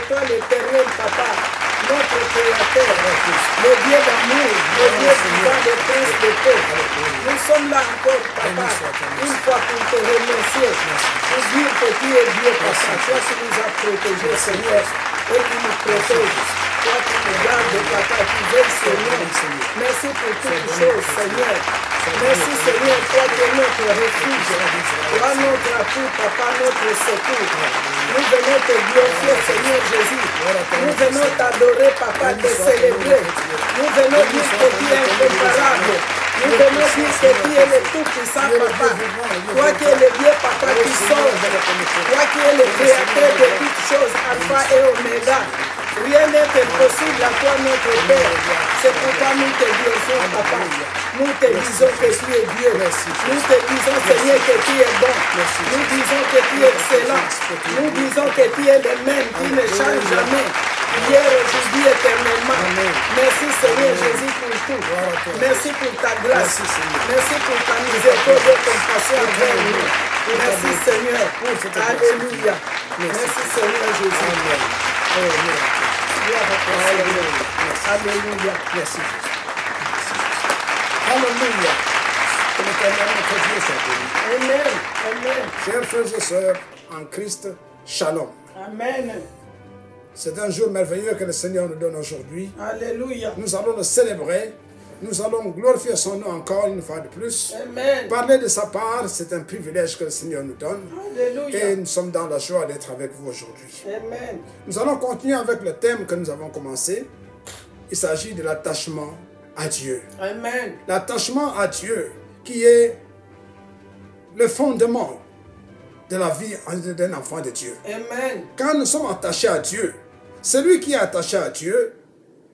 toi l'éternel Papa, notre Créateur, le Dieu d'amour, le Dieu vivant, le Prince de paix. Nous sommes là encore, Papa, une fois pour te remercier, pour dire que tu es Dieu, Papa, toi qui nous as protégés, Seigneur, et qui nous protège. Toi qui nous gardes, Papa, qui veille sur nous. Merci pour toutes choses, Seigneur. Merci, Seigneur, toi qui es notre refuge, toi notre appui, Papa, notre secours. Nous venons te glorifier, Seigneur Jésus. Nous venons t'adorer, Papa, te célébrer. Nous venons dire que tu es incomparable. Nous venons dire que tu es le tout-puissant, Papa. Toi qui es le Dieu, Papa, qui sauve. Toi qui es le créateur de toutes choses, Alpha et Oméga. Rien n'est impossible à toi, notre Père. C'est pourquoi nous te glorifions, Papa. Nous te disons que tu es Dieu. Nous te disons, Seigneur, que tu es bon. Nous disons que tu es excellent. Nous disons que tu es le même, qui ne change jamais. Hier, aujourd'hui, éternellement. Merci, Seigneur Jésus, pour tout. Merci pour ta grâce. Merci pour ta miséricorde et compassion envers nous. Merci, Seigneur. Alléluia. Merci, Seigneur Jésus. Alléluia. Merci. Alléluia. Que l'Éternel notre Dieu soit béni. Amen. Amen. Chers frères et sœurs en Christ, shalom. Amen. C'est un jour merveilleux que le Seigneur nous donne aujourd'hui. Alléluia. Nous allons le célébrer. Nous allons glorifier son nom encore une fois de plus. Amen. Parler de sa part, c'est un privilège que le Seigneur nous donne. Alléluia. Et nous sommes dans la joie d'être avec vous aujourd'hui. Amen. Nous allons continuer avec le thème que nous avons commencé. Il s'agit de l'attachement à Dieu. Amen. L'attachement à Dieu qui est le fondement de la vie d'un enfant de Dieu. Amen. Quand nous sommes attachés à Dieu, celui qui est attaché à Dieu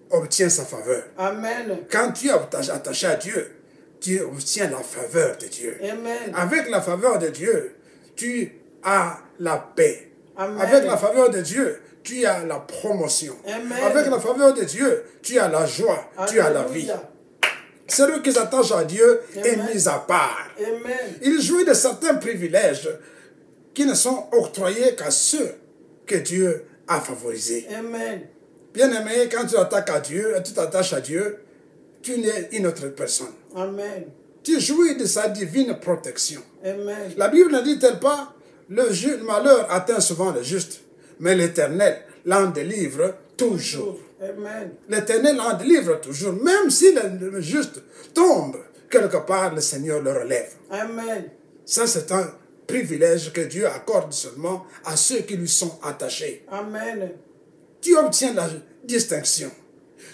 obtient sa faveur. Amen. Quand tu es attaché à Dieu, tu obtiens la faveur de Dieu. Amen. Avec la faveur de Dieu, tu as la paix. Amen. Avec la faveur de Dieu, tu as la promotion. Amen. Avec la faveur de Dieu, tu as la joie, tu as la vie. Celui qui s'attache à Dieu est mis à part. Amen. Il jouit de certains privilèges qui ne sont octroyés qu'à ceux que Dieu a favorisés. Amen. Bien-aimé, quand tu t'attaches à Dieu, tu n'es une autre personne. Amen. Tu jouis de sa divine protection. Amen. La Bible ne dit-elle pas, le malheur atteint souvent le juste, mais l'Éternel l'en délivre toujours. Amen. L'Éternel l'en délivre toujours. Même si le juste tombe, quelque part, le Seigneur le relève. Amen. Ça, c'est un privilège que Dieu accorde seulement à ceux qui lui sont attachés. Amen. Tu obtiens la distinction.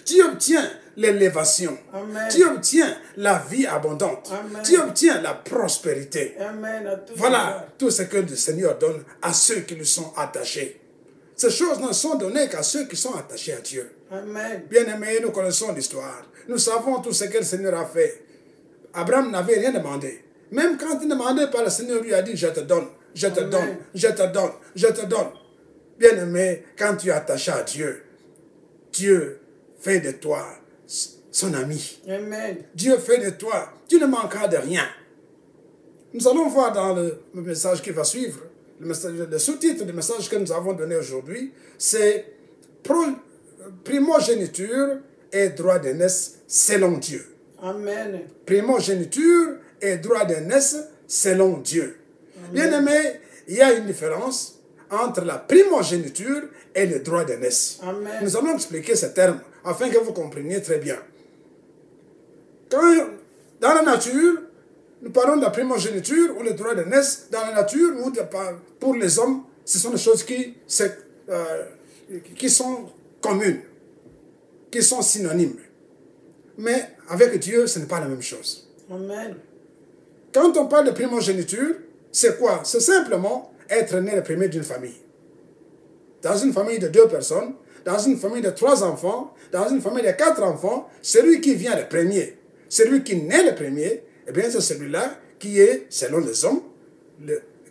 Tu obtiens l'élévation. Amen. Tu obtiens la vie abondante. Amen. Tu obtiens la prospérité. Amen. Voilà tout ce que le Seigneur donne à ceux qui lui sont attachés. Ces choses ne sont données qu'à ceux qui sont attachés à Dieu. Amen. Bien-aimés, nous connaissons l'histoire. Nous savons tout ce que le Seigneur a fait. Abraham n'avait rien demandé. Même quand il ne demandait pas, le Seigneur lui a dit, je te donne, je te Amen. donne, je te donne, je te donne. Bien-aimé, quand tu es attaché à Dieu, Dieu fait de toi son ami. Amen. Dieu fait de toi, tu ne manqueras de rien. Nous allons voir dans le message qui va suivre, le sous-titre du message que nous avons donné aujourd'hui, c'est primogéniture et droit d'aînesse selon Dieu. Amen. Primogéniture et droit d'aînesse selon Dieu. Bien-aimé, il y a une différence entre la primogéniture et le droit d'aînesse. Amen. Nous allons expliquer ce terme afin que vous compreniez très bien. Quand, dans la nature, nous parlons de la primogéniture ou le droit d'aînesse. Dans la nature, pour les hommes, ce sont des choses qui sont communes, qui sont synonymes. Mais avec Dieu, ce n'est pas la même chose. Amen. Quand on parle de primogéniture, c'est quoi? C'est simplement être né le premier d'une famille. Dans une famille de 2 personnes, dans une famille de 3 enfants, dans une famille de 4 enfants, celui qui vient le premier, celui qui naît le premier, eh bien c'est celui-là qui est, selon les hommes,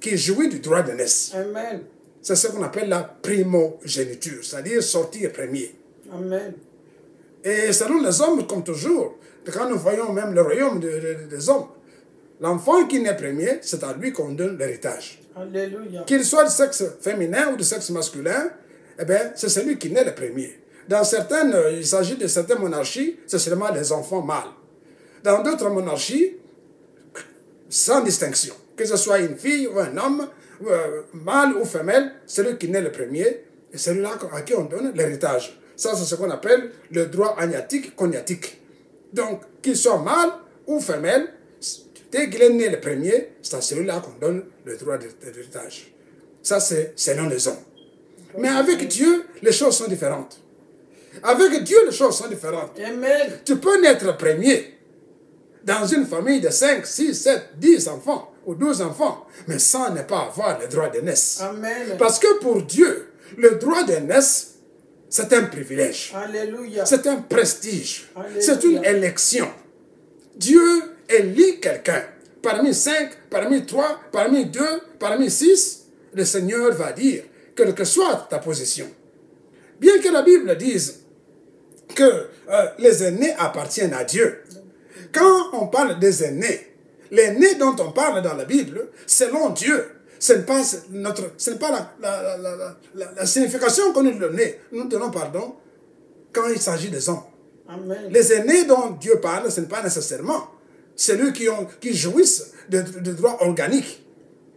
qui jouit du droit d'aînesse. Amen. C'est ce qu'on appelle la primogéniture, c'est-à-dire sortir premier. Amen. Et selon les hommes, comme toujours, quand nous voyons même le royaume des hommes, l'enfant qui naît premier, c'est à lui qu'on donne l'héritage. Alléluia. Qu'il soit de sexe féminin ou de sexe masculin, eh bien, c'est celui qui naît le premier. Dans certaines, il s'agit de certaines monarchies, c'est seulement les enfants mâles. Dans d'autres monarchies, sans distinction, que ce soit une fille ou un homme, mâle ou femelle, celui qui naît le premier, et celui-là à qui on donne l'héritage. Ça, c'est ce qu'on appelle le droit agnatique, cognatique. Donc, qu'il soit mâle ou femelle, dès qu'il est né le premier, c'est à celui-là qu'on donne le droit d'héritage. Ça, c'est selon les hommes. Mais avec Dieu, les choses sont différentes. Avec Dieu, les choses sont différentes. Amen. Tu peux naître premier dans une famille de 5, 6, 7, 10 enfants ou 12 enfants, mais sans ne pas avoir le droit de naissance. Amen. Parce que pour Dieu, le droit de naissance, c'est un privilège. Alléluia. C'est un prestige. Alléluia. C'est une élection. Dieu élit quelqu'un. Parmi 5, parmi 3, parmi 2, parmi 6, le Seigneur va dire, quelle que soit ta position. Bien que la Bible dise que les aînés appartiennent à Dieu, quand on parle des aînés, les nés dont on parle dans la Bible, selon Dieu, ce n'est pas, la signification que nous donnons pardon, quand il s'agit des hommes. Amen. Les aînés dont Dieu parle, ce n'est pas nécessairement celui qui jouissent de droits organiques.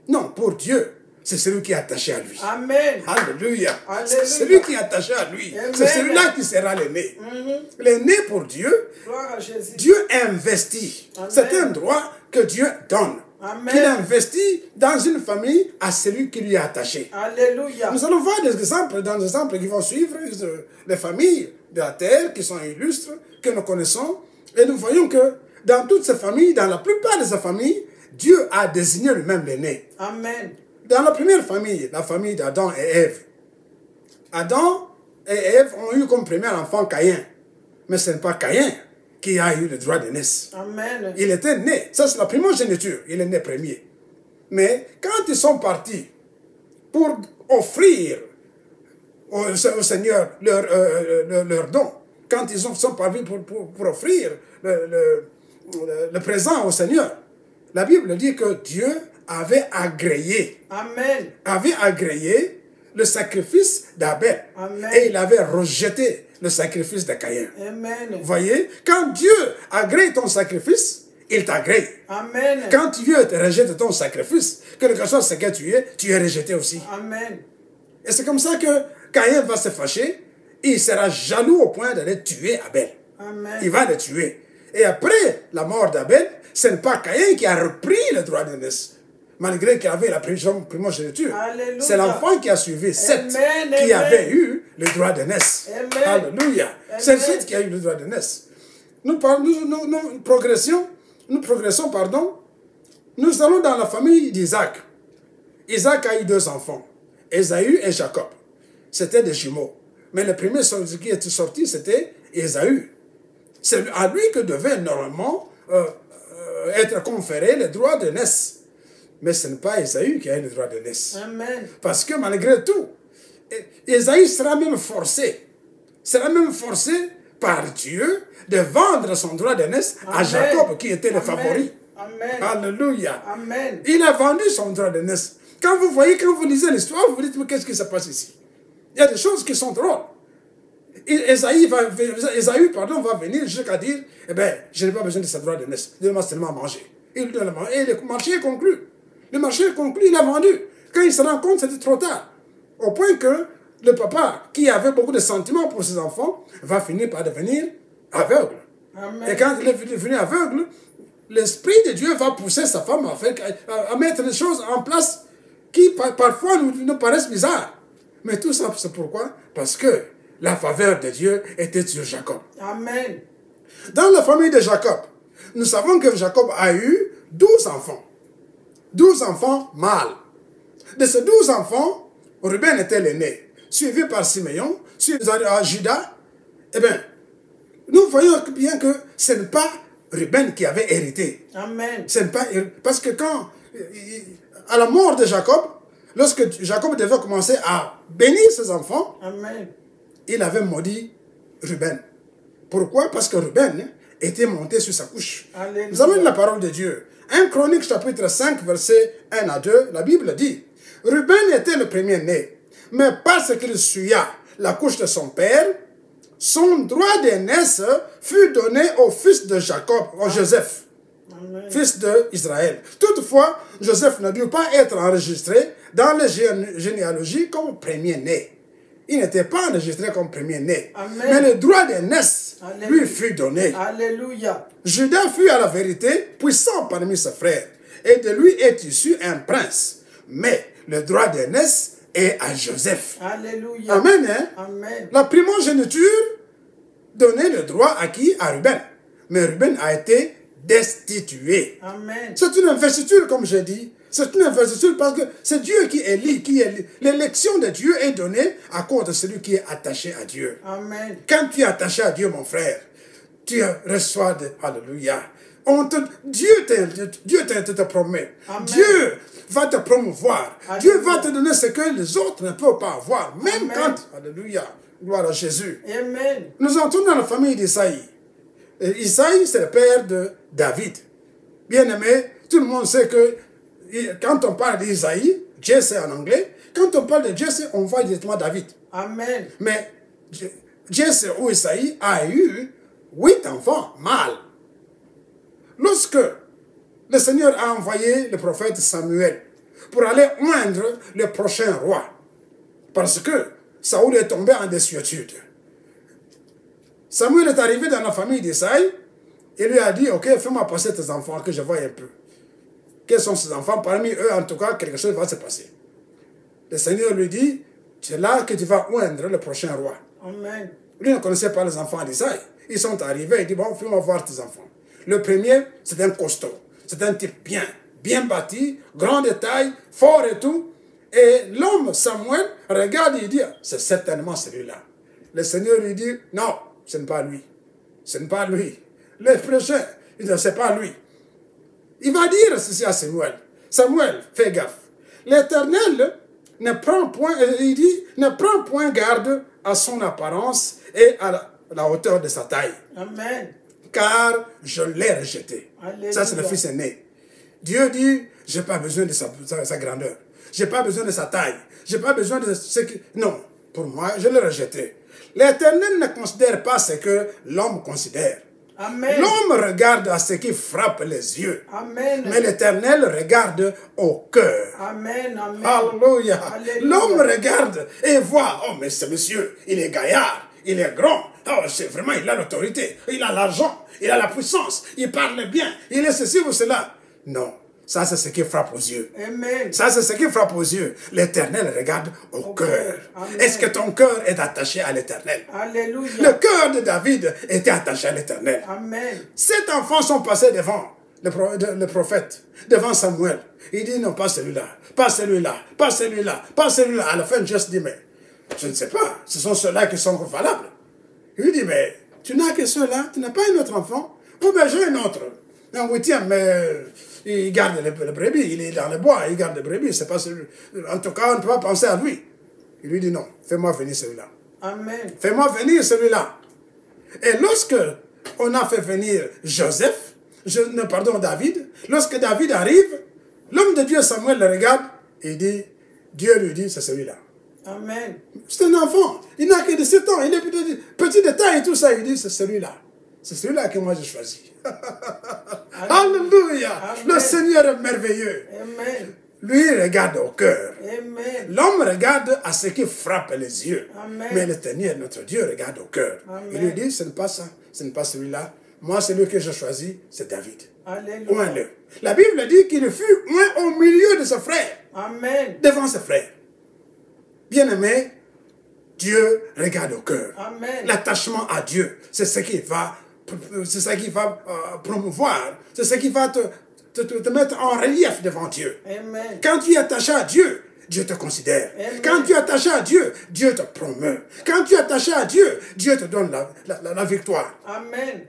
Non, pour Dieu, c'est celui qui est attaché à lui. Amen. Alléluia. Alléluia. C'est celui qui est attaché à lui. C'est celui-là qui sera l'aîné. L'aîné pour Dieu, Gloire à Jésus. Dieu investit. Amen. C'est un droit que Dieu donne. Amen. Qu'il investit dans une famille à celui qui lui est attaché. Alléluia. Nous allons voir des exemples, dans les exemples qui vont suivre, les familles de la terre qui sont illustres, que nous connaissons. Et nous voyons que dans toutes ces familles, dans la plupart de ces familles, Dieu a désigné lui-même l'aîné. Amen. Dans la première famille, la famille d'Adam et Ève, Adam et Ève ont eu comme premier enfant Caïn. Mais ce n'est pas Caïn qui a eu le droit de naissance. Amen. Il était né. Ça, c'est la primogéniture. Il est né premier. Mais quand ils sont partis pour offrir au Seigneur leur don, quand ils sont partis pour offrir le présent au Seigneur, la Bible dit que Dieu avait agréé. Amen. Avait agréé le sacrifice d'Abel. Amen. Et il avait rejeté le sacrifice de Caïn. Amen. Vous voyez, quand Dieu agrée ton sacrifice, il t'agrée. Amen. Quand Dieu te rejette ton sacrifice, quel que soit ce que tu es rejeté aussi. Amen. Et c'est comme ça que Caïn va se fâcher. Il sera jaloux au point d'aller tuer Abel. Amen. Il va le tuer. Et après la mort d'Abel, ce n'est pas Caïn qui a repris le droit de naissance, malgré qu'il avait la primogéniture. C'est l'enfant qui a suivi Seth qui avait eu le droit de naissance. Alléluia. C'est Seth qui a eu le droit de naissance. Nous progressons, pardon. Nous allons dans la famille d'Isaac. Isaac a eu 2 enfants, Ésaü et Jacob. C'était des jumeaux. Mais le premier qui est sorti, c'était Ésaü. C'est à lui que devait normalement être conféré le droit de naissance. Mais ce n'est pas Ésaü qui a eu le droit de naissance. Amen. Parce que malgré tout, Ésaü sera même forcé par Dieu de vendre son droit de naissance à Jacob, qui était le favori. Amen. Alléluia. Amen. Il a vendu son droit de naissance. Quand vous lisez l'histoire, vous vous dites, mais qu'est-ce qui se passe ici? Il y a des choses qui sont drôles. Ésaü va venir jusqu'à dire, eh bien, je n'ai pas besoin de ce droit de naissance. Donne-moi seulement à manger. Il donne à manger. Et le marché est conclu. Le marché est conclu, il a vendu. Quand il se rend compte, c'était trop tard. Au point que le papa, qui avait beaucoup de sentiments pour ses enfants, va finir par devenir aveugle. Amen. Et quand il est devenu aveugle, l'Esprit de Dieu va pousser sa femme à mettre des choses en place qui parfois nous paraissent bizarres. Mais tout ça, c'est pourquoi? Parce que la faveur de Dieu était sur Jacob. Amen. Dans la famille de Jacob, nous savons que Jacob a eu 12 enfants. 12 enfants mâles. De ces 12 enfants, Ruben était l'aîné, suivi par Siméon, suivi par Judas. Eh bien, nous voyons bien que ce n'est pas Ruben qui avait hérité. Amen. Parce que à la mort de Jacob, lorsque Jacob devait commencer à bénir ses enfants, Amen. il avait maudit Ruben. Pourquoi? Parce que Ruben était monté sur sa couche. Alléluia. Nous allons lire la parole de Dieu. 1 Chronique chapitre 5, versets 1 à 2, la Bible dit, Ruben était le premier-né, mais parce qu'il suya la couche de son père, son droit d'aînesse fut donné au fils de Jacob, au Joseph, fils d'Israël. Toutefois, Joseph ne dut pas être enregistré dans les généalogies comme premier-né. Il n'était pas enregistré comme premier-né. Mais le droit d'aînesse lui fut donné. Alléluia. Judas fut à la vérité puissant parmi ses frères, et de lui est issu un prince. Mais le droit d'aînesse est à Joseph. Alléluia. Amen. Hein? Amen. La primogéniture donnait le droit à qui? À Ruben. Mais Ruben a été destitué. Amen. C'est une investiture, comme je dis. C'est une investiture parce que c'est Dieu qui élit, l'élection de Dieu est donnée à cause de celui qui est attaché à Dieu. Amen. Quand tu es attaché à Dieu, mon frère, tu reçois de... Alléluia. Dieu te promet. Amen. Dieu va te promouvoir. Alléluia. Dieu va te donner ce que les autres ne peuvent pas avoir. Même Amen. quand... Alléluia. Gloire à Jésus. Amen. Nous entrons dans la famille d'Isaïe. Isaïe, c'est le père de David. Bien aimé, tout le monde sait que quand on parle d'Isaïe, Jesse en anglais, quand on parle de Jesse, on voit directement David. Amen. Mais Jesse ou Isaïe a eu 8 enfants mâles. Lorsque le Seigneur a envoyé le prophète Samuel pour aller oindre le prochain roi, parce que Saoul est tombé en désuétude. Samuel est arrivé dans la famille d'Isaïe et lui a dit, ok, fais-moi passer tes enfants, que je voie un peu. Quels sont ces enfants? Parmi eux, en tout cas, quelque chose va se passer. Le Seigneur lui dit, c'est là que tu vas oindre le prochain roi. Amen. Lui ne connaissait pas les enfants d'Isaïe. Ils sont arrivés, il dit, bon, fais-moi voir tes enfants. Le premier, c'est un costaud. C'est un type bien bâti, grand de taille, fort et tout. Et l'homme, Samuel, regarde et il dit, c'est certainement celui-là. Le Seigneur lui dit, non, ce n'est pas lui. Ce n'est pas lui. Le prochain, il ne sait pas lui. Il va dire ceci à Samuel. Samuel, fais gaffe. L'Éternel ne prend point, il dit, ne prend point garde à son apparence et à la hauteur de sa taille. Amen. Car je l'ai rejeté. Alléluia. Ça, c'est le fils aîné. Dieu dit, je n'ai pas besoin de sa grandeur. Je n'ai pas besoin de sa taille. Je n'ai pas besoin de ce qui... Non, pour moi, je l'ai rejeté. L'Éternel ne considère pas ce que l'homme considère. Amen. L'homme regarde à ce qui frappe les yeux. Amen. Mais l'Éternel regarde au cœur. Amen. Amen. Alléluia. Alléluia. L'homme regarde et voit, oh mais ce monsieur, il est gaillard, il est grand. Oh, c'est vraiment, il a l'autorité, il a l'argent, il a la puissance, il parle bien, il est ceci ou cela. Non, ça c'est ce qui frappe aux yeux. Amen. Ça c'est ce qui frappe aux yeux. L'Éternel regarde au cœur. Amen. Est-ce que ton cœur est attaché à l'Éternel? Alléluia. Le cœur de David était attaché à l'Éternel. Amen. 7 enfants sont passés devant le prophète, devant Samuel. Il dit non, pas celui-là, pas celui-là, pas celui-là, pas celui-là. À la fin, Dieu se dit, mais je ne sais pas, ce sont ceux-là qui sont valables. Il lui dit, mais tu n'as que ceux-là, tu n'as pas un autre enfant? Oh, ben j'ai un autre, un 8e, mais il garde le brebis, il est dans le bois, il garde le brebis, c'est pas celui. En tout cas, on ne peut pas penser à lui. Il lui dit non, fais-moi venir celui-là. Amen. Fais-moi venir celui-là. Et lorsque on a fait venir David, lorsque David arrive, l'homme de Dieu Samuel le regarde et dit, Dieu lui dit, c'est celui-là. Amen. C'est un enfant, il n'a que 17 ans, il est petit de taille et tout ça, il dit, c'est celui-là. C'est celui-là que moi j'ai choisi. Alléluia. Amen. Le Seigneur est merveilleux. Amen. Lui regarde au cœur. Amen. L'homme regarde à ce qui frappe les yeux. Amen. Mais l'Éternel, notre Dieu, regarde au cœur. Amen. Il lui dit, ce n'est pas ça, ce n'est pas celui-là. Moi, celui que j'ai choisi, c'est David. Alléluia. Oins-le. La Bible dit qu'il fut oint au milieu de ses frères, Amen. devant ses frères. Bien-aimé, Dieu regarde au cœur. Amen. L'attachement à Dieu, c'est ce qui va promouvoir, c'est ce qui va te mettre en relief devant Dieu. Amen. Quand tu es attaché à Dieu, Dieu te considère. Amen. Quand tu es attaché à Dieu, Dieu te promeut. Quand tu es attaché à Dieu, Dieu te donne la victoire. Amen.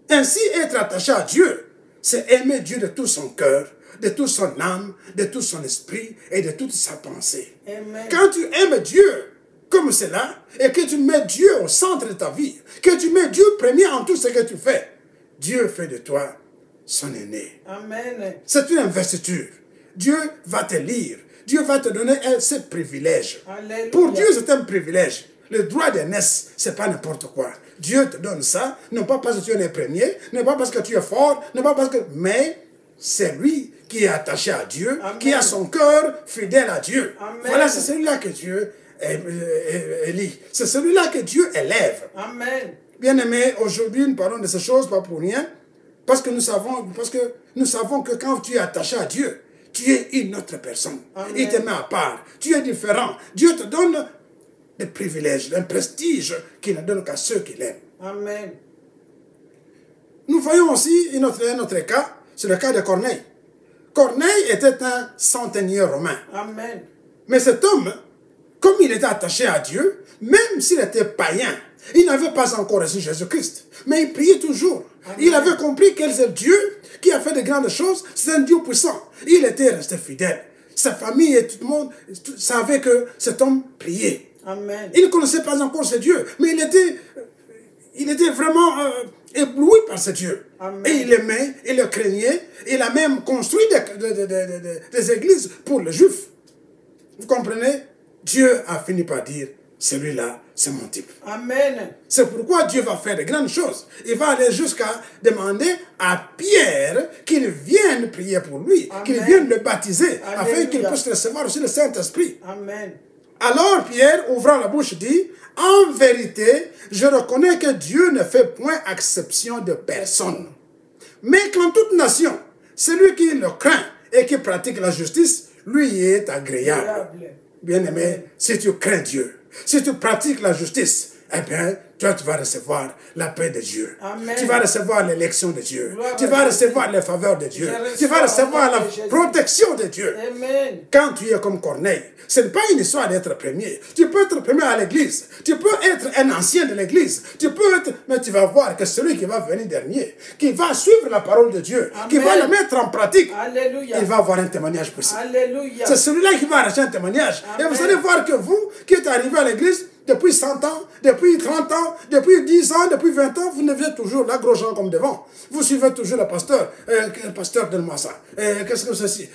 Ainsi, être attaché à Dieu, c'est aimer Dieu de tout son cœur, de toute son âme, de tout son esprit et de toute sa pensée. Amen. Quand tu aimes Dieu comme cela, et que tu mets Dieu au centre de ta vie, que tu mets Dieu premier en tout ce que tu fais, Dieu fait de toi son aîné. Amen. C'est une investiture. Dieu va te lire. Dieu va te donner ce privilège. Alléluia. Pour Dieu, c'est un privilège. Le droit d'aînesse, ce n'est pas n'importe quoi. Dieu te donne ça, non pas parce que tu es le premier, non pas parce que tu es fort, non pas parce que... Mais c'est lui qui est attaché à Dieu, Amen. qui a son cœur fidèle à Dieu. Amen. Voilà, c'est celui-là que Dieu élit. C'est celui-là que Dieu élève. Amen. Bien-aimés, aujourd'hui, nous parlons de ces choses, pas pour rien, parce que nous savons que quand tu es attaché à Dieu, tu es une autre personne. Amen. Il te met à part. Tu es différent. Dieu te donne des privilèges, un prestige qu'il ne donne qu'à ceux qui l'aiment. Amen. Nous voyons aussi un autre cas, c'est le cas de Corneille. Corneille était un centenier romain. Amen. Mais cet homme, comme il était attaché à Dieu, même s'il était païen, il n'avait pas encore reçu Jésus-Christ. Mais il priait toujours. Amen. Il avait compris que c'est Dieu qui a fait de grandes choses. C'est un Dieu puissant. Il était resté fidèle. Sa famille et tout le monde savaient que cet homme priait. Amen. Il ne connaissait pas encore ce Dieu. Mais il était vraiment ébloui par ce Dieu. Amen. Et il l'aimait, il le craignait. Il a même construit des églises pour les Juifs. Vous comprenez? Dieu a fini par dire, celui-là, c'est mon type. Amen. C'est pourquoi Dieu va faire de grandes choses. Il va aller jusqu'à demander à Pierre qu'il vienne prier pour lui, Amen. qu'il vienne le baptiser, Alléluia. afin qu'il puisse recevoir aussi le Saint-Esprit. Amen. Alors Pierre, ouvrant la bouche, dit, en vérité, je reconnais que Dieu ne fait point exception de personne. Mais qu'en toute nation, celui qui le craint et qui pratique la justice, lui est agréable. Agréable. Bien-aimé, si tu crains Dieu, si tu pratiques la justice, eh bien, toi, tu vas recevoir la paix de Dieu. Amen. Tu vas recevoir l'élection de Dieu. Gloire Tu à vas Jésus. recevoir les faveurs de Dieu. Je Tu vas reçois recevoir au nom la de Jésus. protection de Dieu. Amen. Quand tu es comme Corneille, ce n'est pas une histoire d'être premier. Tu peux être premier à l'église. Tu peux être un ancien de l'église. Tu peux être... Mais tu vas voir que celui qui va venir dernier, qui va suivre la parole de Dieu, Amen. qui va la mettre en pratique, Alléluia. il va avoir un témoignage possible. Alléluia. C'est celui-là qui va arracher un témoignage. Amen. Et vous allez voir que vous, qui êtes arrivé à l'église depuis 100 ans, depuis 30 ans, depuis 10 ans, depuis 20 ans, vous ne venez toujours là, gros gens comme devant. Vous suivez toujours le pasteur. Le pasteur, donne-moi ça. Qu'est-ce que c'est ceci?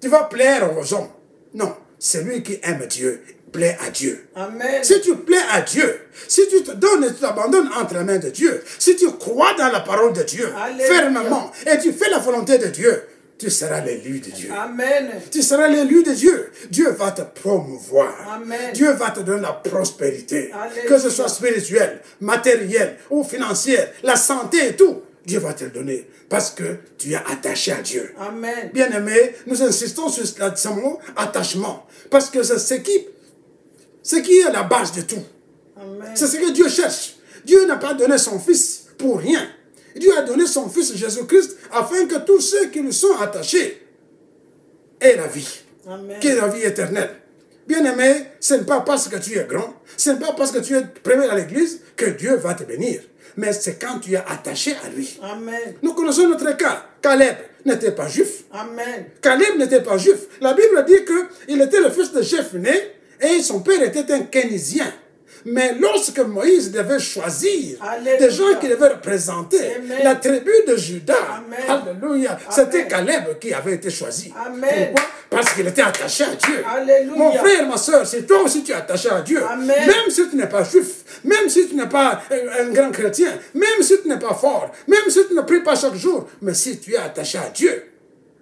Tu vas plaire aux hommes. Non, celui qui aime Dieu, plaît à Dieu. Amen. Si tu plais à Dieu, si tu te donnes et tu t'abandonnes entre les mains de Dieu, si tu crois dans la parole de Dieu, Alléluia. fermement, et tu fais la volonté de Dieu, tu seras l'élu de Dieu. Amen. Tu seras l'élu de Dieu. Dieu va te promouvoir. Amen. Dieu va te donner la prospérité. Alléluia. Que ce soit spirituel, matériel ou financier, la santé et tout. Dieu va te le donner parce que tu es attaché à Dieu. Amen. Bien-aimés, nous insistons sur ce mot attachement. Parce que c'est ce qui est la base de tout. Amen. C'est ce que Dieu cherche. Dieu n'a pas donné son Fils pour rien. Dieu a donné son Fils Jésus-Christ afin que tous ceux qui lui sont attachés aient la vie. Amen. Qu'aient la vie éternelle. Bien-aimé, ce n'est pas parce que tu es grand, ce n'est pas parce que tu es premier à l'église que Dieu va te bénir. Mais c'est quand tu es attaché à lui. Amen. Nous connaissons notre cas. Caleb n'était pas juif. Amen. Caleb n'était pas juif. La Bible dit qu'il était le fils de Jephné et son père était un Kénizien. Mais lorsque Moïse devait choisir Alléluia. des gens qui devaient représenter Amen. la tribu de Juda, Amen. alléluia, c'était Caleb qui avait été choisi. Amen. Pourquoi? Parce qu'il était attaché à Dieu. Alléluia. Mon frère, ma soeur, si toi aussi tu es attaché à Dieu, Amen. même si tu n'es pas juif, même si tu n'es pas un grand chrétien, même si tu n'es pas fort, même si tu ne pries pas chaque jour, mais si tu es attaché à Dieu,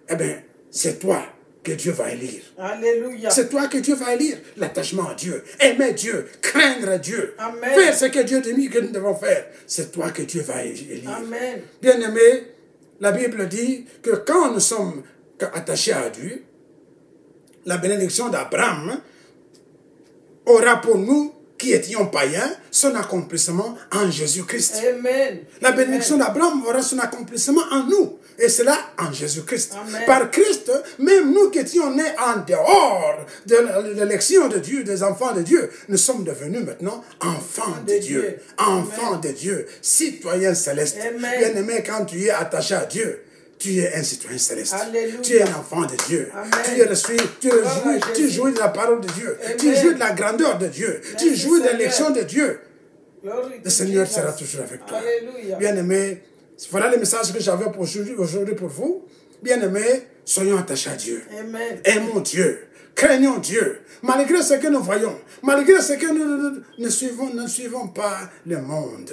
eh bien, c'est toi que Dieu va élire. Alléluia. C'est toi que Dieu va élire. L'attachement à Dieu, aimer Dieu, craindre Dieu, Amen. faire ce que Dieu dit que nous devons faire. C'est toi que Dieu va élire. Amen. Bien-aimé, la Bible dit que quand nous sommes attachés à Dieu, la bénédiction d'Abraham aura pour nous qui étions païens son accomplissement en Jésus-Christ. Amen. La bénédiction d'Abraham aura son accomplissement en nous. Et cela en Jésus-Christ. Amen. Par Christ, même nous qui étions nés en dehors de l'élection de Dieu, des enfants de Dieu, nous sommes devenus maintenant enfants de Dieu. Enfants de Dieu, citoyens célestes. Amen. Bien-aimé, quand tu es attaché à Dieu, tu es un citoyen céleste. Alléluia. Tu es un enfant de Dieu. Amen. Tu jouis de la parole de Dieu. Amen. Tu jouis de la grandeur de Dieu. Merci, Tu jouis de Seigneur. l'élection de Dieu. Glory Le to Seigneur Jesus. sera toujours avec toi. Alléluia. Bien-aimé, voilà le message que j'avais aujourd'hui pour vous. Bien-aimé, Soyons attachés à Dieu. Amen. Aimons Dieu. Craignons Dieu. Malgré ce que nous voyons, malgré ce que nous ne suivons pas le monde.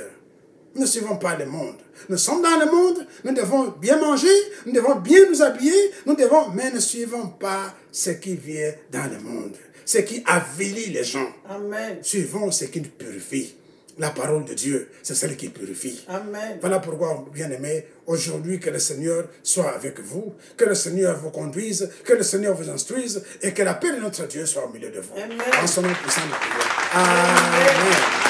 Ne suivons pas le monde. Nous sommes dans le monde, nous devons bien manger, nous devons bien nous habiller, mais ne suivons pas ce qui vient dans le monde, ce qui avilit les gens. Amen. Suivons ce qui nous purifie. La parole de Dieu, c'est celle qui purifie. Amen. Voilà pourquoi, bien-aimés, aujourd'hui, que le Seigneur soit avec vous, que le Seigneur vous conduise, que le Seigneur vous instruise et que la paix de notre Dieu soit au milieu de vous. Amen. En son nom puissant de prière. Amen.